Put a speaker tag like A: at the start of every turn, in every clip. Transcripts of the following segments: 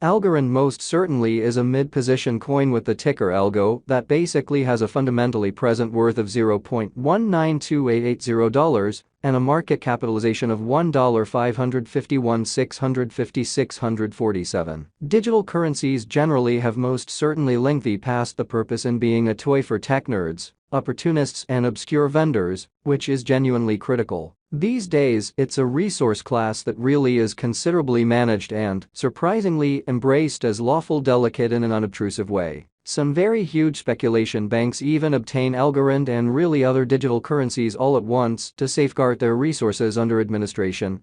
A: Algorand most certainly is a mid-position coin with the ticker Algo that basically has a fundamentally present worth of $0.192880 and a market capitalization of $1,551,650,647. Digital currencies generally have most certainly lengthy past the purpose in being a toy for tech nerds, opportunists and obscure vendors, which is genuinely critical. These days, it's a resource class that really is considerably managed and, surprisingly, embraced as lawful delicate in an unobtrusive way. Some very huge speculation banks even obtain Algorand and really other digital currencies all at once to safeguard their resources under administration,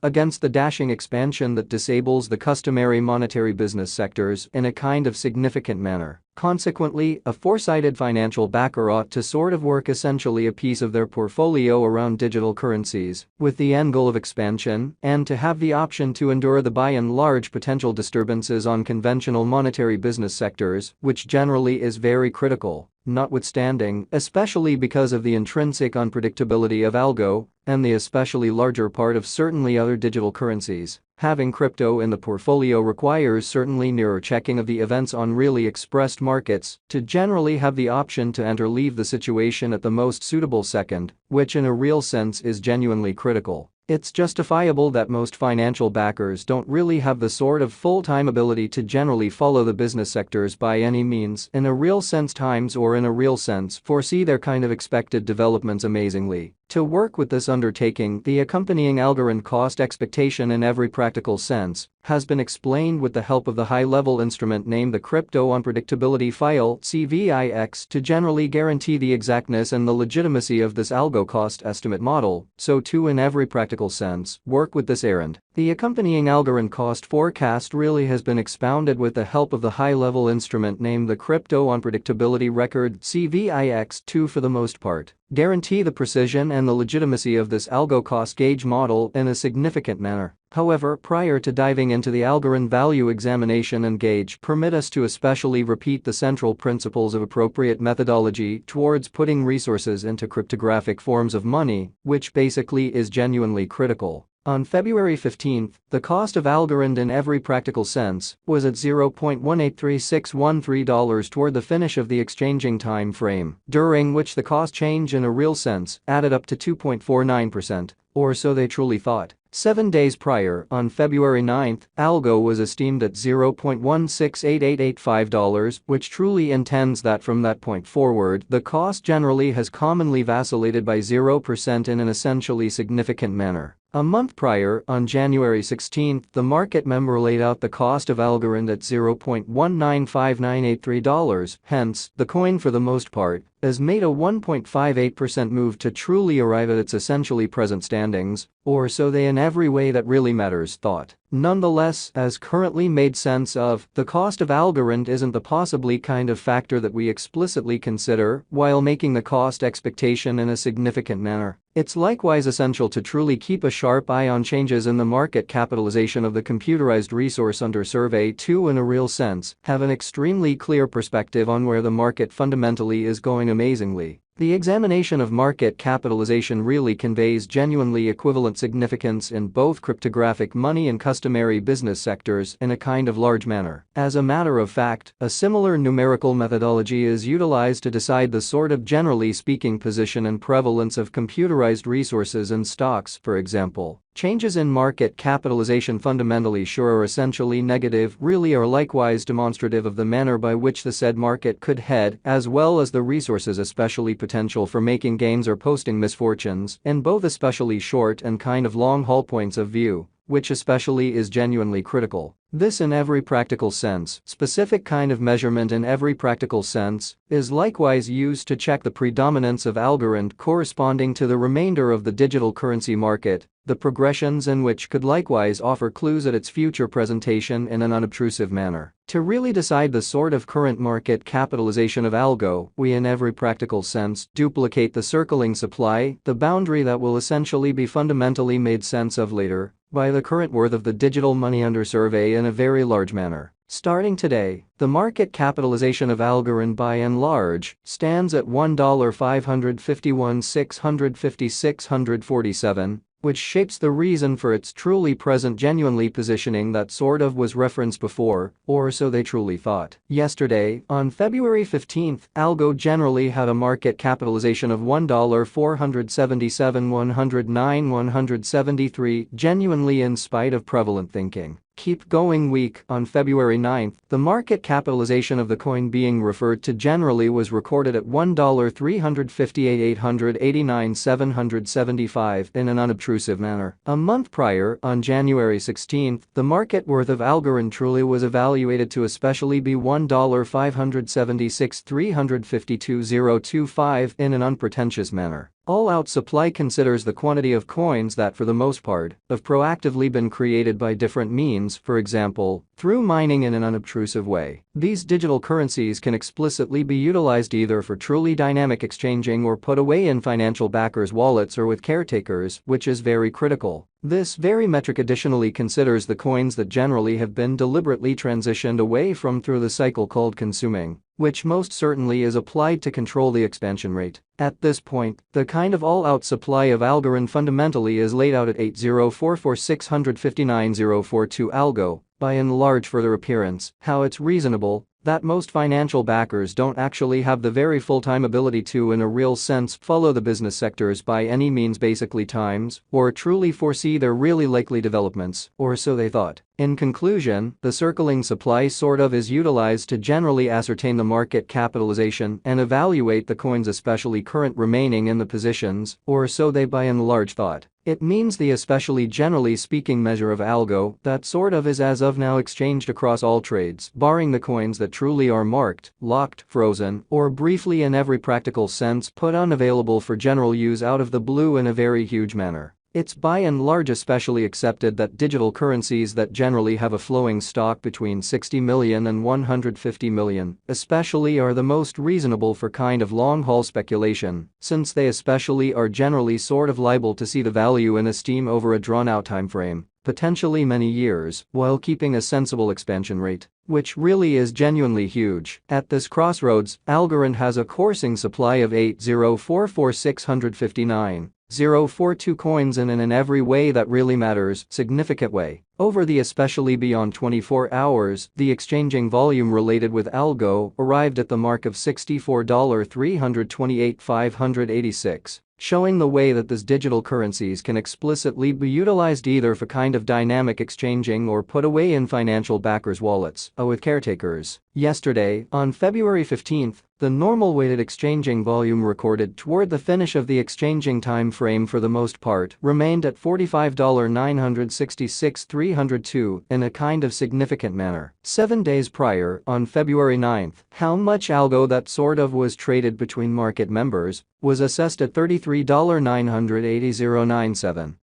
A: against the dashing expansion that disables the customary monetary business sectors in a kind of significant manner. Consequently, a foresighted financial backer ought to sort of work essentially a piece of their portfolio around digital currencies, with the end goal of expansion, and to have the option to endure the by and large potential disturbances on conventional monetary business sectors, which generally is very critical. Notwithstanding, especially because of the intrinsic unpredictability of Algo and the especially larger part of certainly other digital currencies, having crypto in the portfolio requires certainly nearer checking of the events on really expressed markets to generally have the option to enter leave the situation at the most suitable second, which in a real sense is genuinely critical. It's justifiable that most financial backers don't really have the sort of full-time ability to generally follow the business sectors by any means in a real sense times or in a real sense foresee their kind of expected developments amazingly. To work with this undertaking, the accompanying Algorand cost expectation in every practical sense has been explained with the help of the high-level instrument named the Crypto Unpredictability File (CVIX) to generally guarantee the exactness and the legitimacy of this Algo cost estimate model, so to in every practical sense work with this errand. The accompanying Algorand cost forecast really has been expounded with the help of the high-level instrument named the Crypto Unpredictability Record (CVIX) to for the most part guarantee the precision and the legitimacy of this Algo cost gauge model in a significant manner. However, prior to diving into the Algorand value examination and gauge, permit us to especially repeat the central principles of appropriate methodology towards putting resources into cryptographic forms of money, which basically is genuinely critical. On February 15, the cost of Algorand in every practical sense was at $0.183613 toward the finish of the exchanging time frame, during which the cost change in a real sense added up to 2.49%, or so they truly thought. 7 days prior, on February 9, Algo was esteemed at $0.168885, which truly intends that from that point forward, the cost generally has commonly vacillated by 0% in an essentially significant manner. A month prior, on January 16, the market member laid out the cost of Algorand at $0.195983, hence, the coin for the most part has made a 1.58% move to truly arrive at its essentially present standings, or so they in every way that really matters thought. Nonetheless, as currently made sense of, the cost of Algorand isn't the possibly kind of factor that we explicitly consider while making the cost expectation in a significant manner. It's likewise essential to truly keep a sharp eye on changes in the market capitalization of the computerized resource under survey to in a real sense have an extremely clear perspective on where the market fundamentally is going amazingly. The examination of market capitalization really conveys genuinely equivalent significance in both cryptographic money and customary business sectors in a kind of large manner. As a matter of fact, a similar numerical methodology is utilized to decide the sort of generally speaking position and prevalence of computerized resources and stocks, for example. Changes in market capitalization fundamentally sure are essentially negative really are likewise demonstrative of the manner by which the said market could head as well as the resources especially potential for making gains or posting misfortunes in both especially short and kind of long haul points of view, which especially is genuinely critical. This in every practical sense, specific kind of measurement in every practical sense, is likewise used to check the predominance of Algorand corresponding to the remainder of the digital currency market, the progressions in which could likewise offer clues at its future presentation in an unobtrusive manner. To really decide the sort of current market capitalization of Algo, we in every practical sense duplicate the circling supply, the boundary that will essentially be fundamentally made sense of later, by the current worth of the digital money under survey in a very large manner. Starting today, the market capitalization of Algorand by and large stands at $1,551,650,647, which shapes the reason for its truly present genuinely positioning that sort of was referenced before, or so they truly thought. Yesterday, on February 15, Algo generally had a market capitalization of $1,477,109,173, genuinely in spite of prevalent thinking. Keep going week. On February 9, the market capitalization of the coin being referred to generally was recorded at $1,358,889,775 in an unobtrusive manner. A month prior, on January 16, the market worth of Algorand truly was evaluated to especially be $1,576,352,025 in an unpretentious manner. All-out supply considers the quantity of coins that, for the most part, have proactively been created by different means, for example, through mining in an unobtrusive way. These digital currencies can explicitly be utilized either for truly dynamic exchanging or put away in financial backers' wallets or with caretakers, which is very critical. This very metric additionally considers the coins that generally have been deliberately transitioned away from through the cycle called consuming, which most certainly is applied to control the expansion rate. At this point, the kind of all-out supply of Algorand fundamentally is laid out at 8044659,042 Algo, by and large for their appearance, how it's reasonable that most financial backers don't actually have the very full-time ability to, in a real sense, follow the business sectors by any means basically times, or truly foresee their really likely developments, or so they thought. In conclusion, the circling supply sort of is utilized to generally ascertain the market capitalization and evaluate the coins especially current remaining in the positions, or so they by and large thought. It means the especially generally speaking measure of Algo that sort of is as of now exchanged across all trades, barring the coins that truly are marked, locked, frozen, or briefly in every practical sense put unavailable for general use out of the blue in a very huge manner. It's by and large especially accepted that digital currencies that generally have a flowing stock between 60 million and 150 million, especially are the most reasonable for kind of long-haul speculation, since they especially are generally sort of liable to see the value in esteem over a drawn-out time frame, potentially many years, while keeping a sensible expansion rate, which really is genuinely huge. At this crossroads, Algorand has a coursing supply of 8044659,042 coins in every way that really matters, significant way. Over the especially beyond 24 hours, the exchanging volume related with Algo arrived at the mark of $64,328,586. Showing the way that these digital currencies can explicitly be utilized either for kind of dynamic exchanging or put away in financial backers' wallets, or with caretakers. Yesterday, on February 15, the normal weighted exchanging volume recorded toward the finish of the exchanging time frame for the most part remained at $45,966,302 in a kind of significant manner. 7 days prior, on February 9, how much Algo that sort of was traded between market members was assessed at $33,980,097.